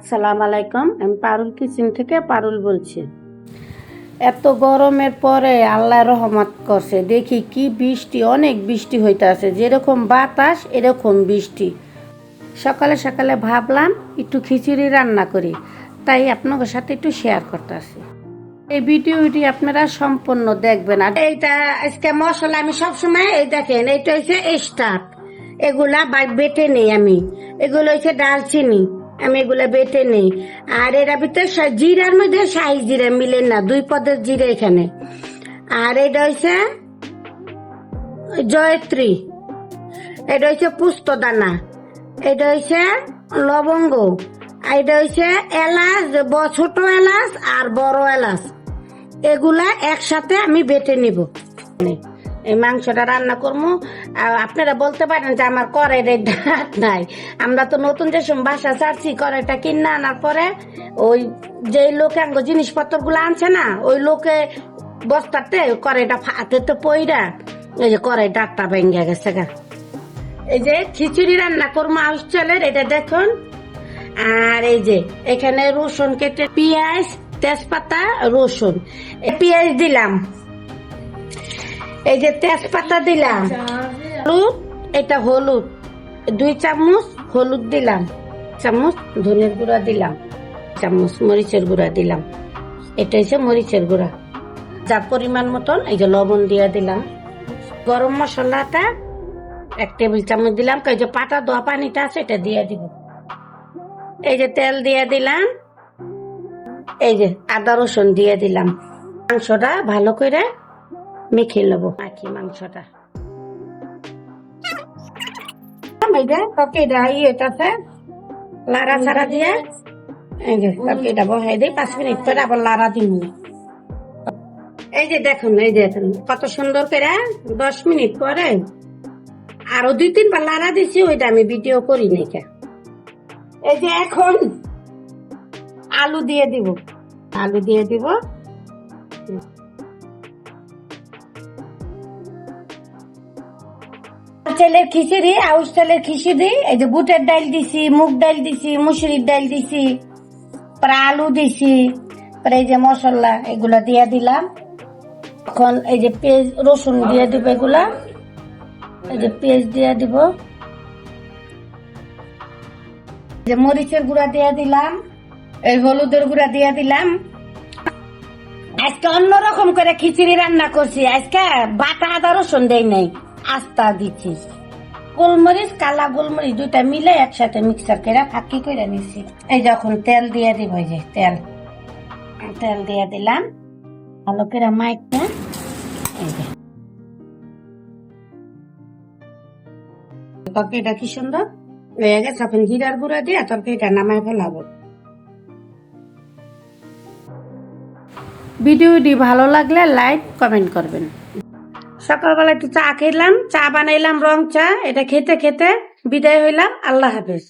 আসসালামু আলাইকুম। আমি পারুল কিচেন থেকে পারুল বলছি। এত গরমের পরে আল্লাহ রহমত করছে, দেখি কি বৃষ্টি, অনেক বৃষ্টি হইতে আছে, যেরকম বাতাস এরকম বৃষ্টি। সকালে সকালে ভাবলাম একটু খিচুড়ি রান্না করি, তাই আপনাদের সাথে একটু শেয়ার করতেছি। এই ভিডিওটি আপনারা সম্পূর্ণ দেখবেন। আর এইটা আজকে মশলা আমি সবসময় এই দেখেন, এইটা হচ্ছে স্টার্ট, এগুলা বেটে নেই আমি, এগুলো হচ্ছে ডালচিনি, আমি এগুলা বেটে নেই। আর এর ভিতরে জিরার মধ্যে শাহি জিরা মিলে না, দুই পদের জিরা এখানে। আর এটা হচ্ছে জয়ত্রী, এটা হচ্ছে পুস্ত দানা, এটা হচ্ছে লবঙ্গ, এটা হচ্ছে এলাচ, ছোট এলাচ আর বড় এলাচ, এগুলা একসাথে আমি বেটে নিব। এই মাংসটা রান্না করবো। আপনারা বলতে পারেন যে আমার কড়াইয়ের ডাট নাই, আমরা তো নতুন যে বাসা ছাড়ছি, কড়াইটা কিনে আনার পরে ওই যে লোকে জিনিসপত্র গুলো আনছে না, ওই লোকে বস্তাতে কড়াইটা হাতে তো পইরা এই যে কড়াই ডাটটা ভেঙে গেছে গা। এই যে খিচুড়ি রান্না করবো আউশ চালের, এটা দেখুন। আর এই যে এখানে রসুন কেটে, পেঁয়াজ, তেজপাতা, রসুন, পেঁয়াজ দিলাম, এই যে তেজপাতা দিলাম, হলুদ, এটা হলুদ 2 চামচ হলুদ দিলাম, চামচ ধনের গুঁড়া দিলাম, চামচ মরিচের গুঁড়া দিলাম, এটা হচ্ছে মরিচের গুঁড়া, যা পরিমাণ মতন এই যে লবণ দিয়ে দিলাম। গরম মশলাটা 1 টেবিল চামচ দিলাম, এই যে পাটা ধোয়া পানিটা আছে এটা দিয়ে দিব। এই যে তেল দিয়ে দিলাম, এই যে আদা রসুন দিয়ে দিলাম। মাংসটা ভালো করে মেখে নেবো, মাখি মাংসটা। লাড়া ছাড়া দিয়ে এই যে এটা বসাই দিই, 5 মিনিট পরে আবার লাড়া দিব। এই যে দেখুন, এই যে কত সুন্দর করে 10 মিনিট পরে আরো 2-3 বার লাড়া দিছি, ওইটা আমি ভিডিও করি নাই। এই যে এখন আলু দিয়ে দিব, আলু দিয়ে দিব। চালের খিচুড়ি, আউশ চালের খিচুড়ি, এই যে বুটের ডাল দিছি, মুগ ডাল দিছি, মুসুরির ডাল দিছি, পরে আলু দিছি, পরে এই যে মশলা এগুলা দিয়ে দিলাম। এখন এই যে পেঁয়াজ রসুন দিয়ে দিব, এগুলা এই যে পেঁয়াজ দিয়ে দিব, যে মরিচের গুঁড়া দিয়ে দিলাম, এই হলুদের গুঁড়া দিয়ে দিলাম। আজকে অন্যরকম করে খিচুড়ি রান্না করছি, আজকে বাটা আদা রসুন দেই নাই, আস্তা দিচ্ছি। গোলমরিচ, কালা গোলমরিচ দুইটা মিলে একসাথে মিক্সার করে ফাঁকি করে নিছি। এই যখন তেল দিয়ে দিব, এই যে তেল দিয়ে দিলাম, ভালো করে মাইখা এই যে তরকারিটা কি সুন্দর হয়ে গেছে। এখন জিরার গুঁড়া দিয়ে তরকারিটা নামাই ফেলাবো। ভিডিওটি ভালো লাগলে লাইক কমেন্ট করবেন। সকালবেলা একটু চা খেলাম, চা বানাইলাম, রং চা, এটা খেতে খেতে বিদায় হইলাম। আল্লাহ হাফেজ।